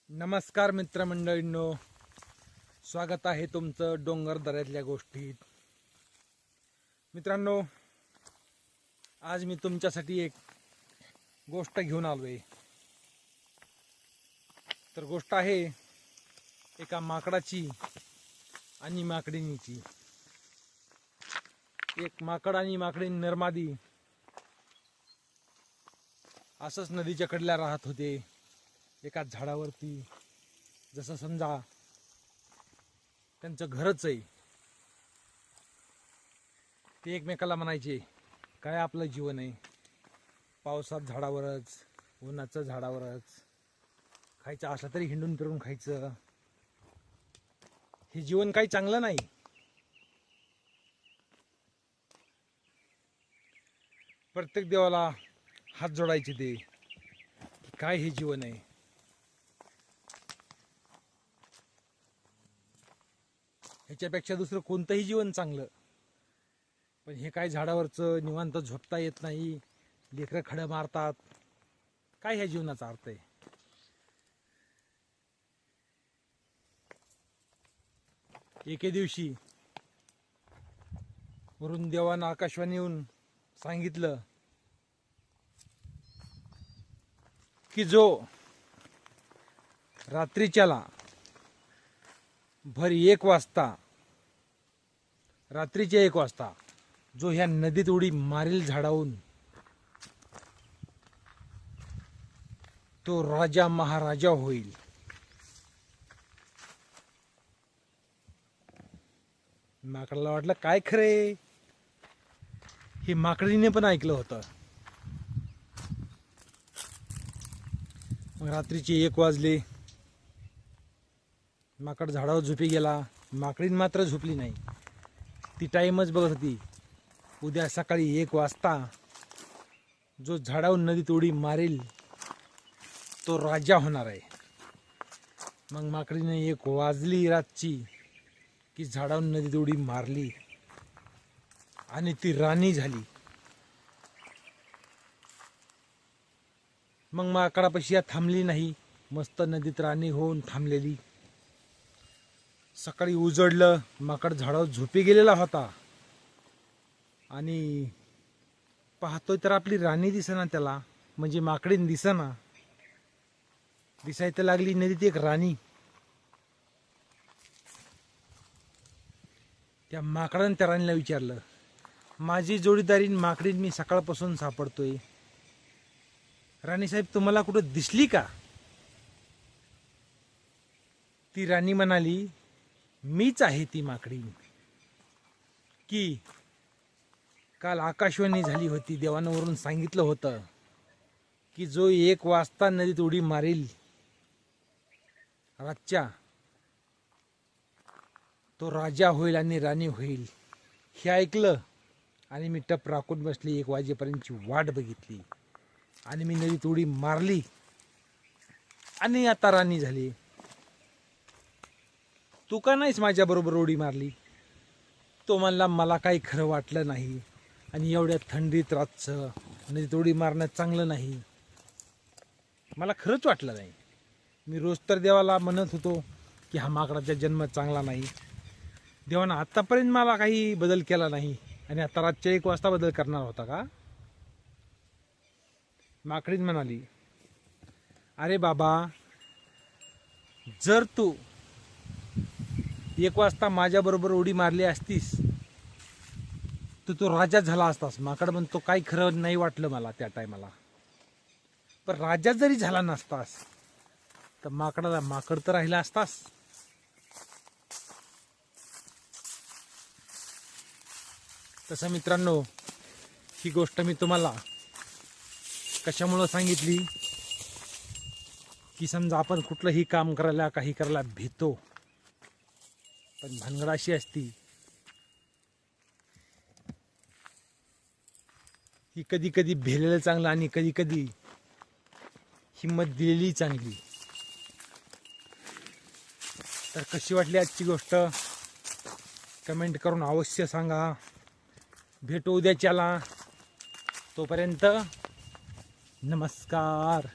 नमस्कार मित्रमंडळींनो, स्वागत आहे तुमचं डोंगर दऱ्यातल्या गोष्टीत. मित्रांनो, आज मी तुमच्यासाठी एक गोष्ट घेऊन आलोय. तर गोष्ट आहे एका माकडाची आणि माकडिणीची. एक माकड आणि माकडीण नरमादी असंच नदीच्या कडेला राहत होते, एका झाडावरती. जसं समजा त्यांचं घरच आहे. ते एकमेकाला म्हणायचे, काय आपलं जीवन आहे, पावसात झाडावरच, उन्हाचं झाडावरच, खायचं असलं तरी हिंडून फिरून खायचं, हे जीवन काही चांगलं नाही. प्रत्येक देवाला हात जोडायचे ते, की काय हे जीवन आहे. ह्याच्यापेक्षा दुसरं कोणतंही जीवन चांगलं, पण हे काय झाडावरचं निवांत झोपता येत नाही, लेकरं खडं मारतात, काय ह्या जीवनाचा अर्थ आहे. एके दिवशी वरून देवानं आकाशवाणी येऊन सांगितलं की जो रात्रीच्याला भर 1 वाजता, रात्रीच्या 1 वाजता जो ह्या नदीत उडी मारील झाडावून, तो राजा महाराजा होईल. माकडाला वाटलं काय खरे, हे माकडीने पण ऐकलं होतं. मग रात्रीचे 1 वाजले, माकड झाडावर झोपी गेला. माकडीन मात्र झोपली नाही. ती टाईमच बघत होती. उद्या सकाळी 1 वाजता जो झाडावरून नदीत उडी मारेल तो राजा होणार आहे. मग माकडीने 1 वाजली रातची की झाडावरून नदीत उडी मारली आणि ती राणी झाली. मग माकडापाशी या थांबली नाही, मस्त नदीत राणी होऊन थांबलेली. सकाळी उजडलं, माकड झाडावर झोपी गेलेला होता आणि पाहतोय तर आपली राणी दिसेना त्याला, म्हणजे माकडीन दिसेना. दिसायला लागली नदीत एक राणी. त्या माकडाने त्या राणीला विचारलं, माझी जोडीदारीन माकडीन मी सकाळपासून सापडतोय, राणी साहेब तुम्हाला कुठं दिसली का? ती राणी म्हणाली, मीच आहे ती माकडी, की काल आकाशवाणी झाली होती, देवानं वरून सांगितलं होतं की जो 1 वाजता नदीत उडी मारील रातच्या, तो राजा होईल आणि राणी होईल. हे ऐकलं आणि मी टप राखून बसली. 1 वाजेपर्यंतची वाट बघितली आणि मी नदीत उडी मारली आणि आता राणी झाली. तू का नाहीस माझ्या बरोबर उडी मारली? तो म्हणला, मला काही खरं वाटलं नाही आणि एवढ्या थंडीत रातचं नदीत उडी मारणं चांगलं नाही. मला खरंच वाटलं नाही. मी रोज तर देवाला म्हणत होतो की हा माकडाचा जन्म चांगला नाही. देवानं आतापर्यंत मला काही बदल केला नाही आणि आता रातच्या 1 वाजता बदल करणार होता का? माकडीन म्हणाली, अरे बाबा, जर तू 1 वाजता माझ्या बरोबर उडी मारली असतीस तर तो राजा झाला असतास. माकड म्हणतो, काही खरं नाही वाटलं मला त्या टायमाला. पण राजा जरी झाला नसतास तर माकडाला माकड तर राहिला असतास. तसं मित्रांनो, ही गोष्ट मी तुम्हाला कशामुळं सांगितली की समजा आपण कुठलंही काम करायला, काही करायला भीतो, पण भानगड अशी असती की कधी कधी भेलेलं चांगलं आणि कधी कधी हिंमत दिलेली चांगली. तर कशी वाटली आजची गोष्ट कमेंट करून अवश्य सांगा. भेटू उद्याच्याला. तोपर्यंत नमस्कार.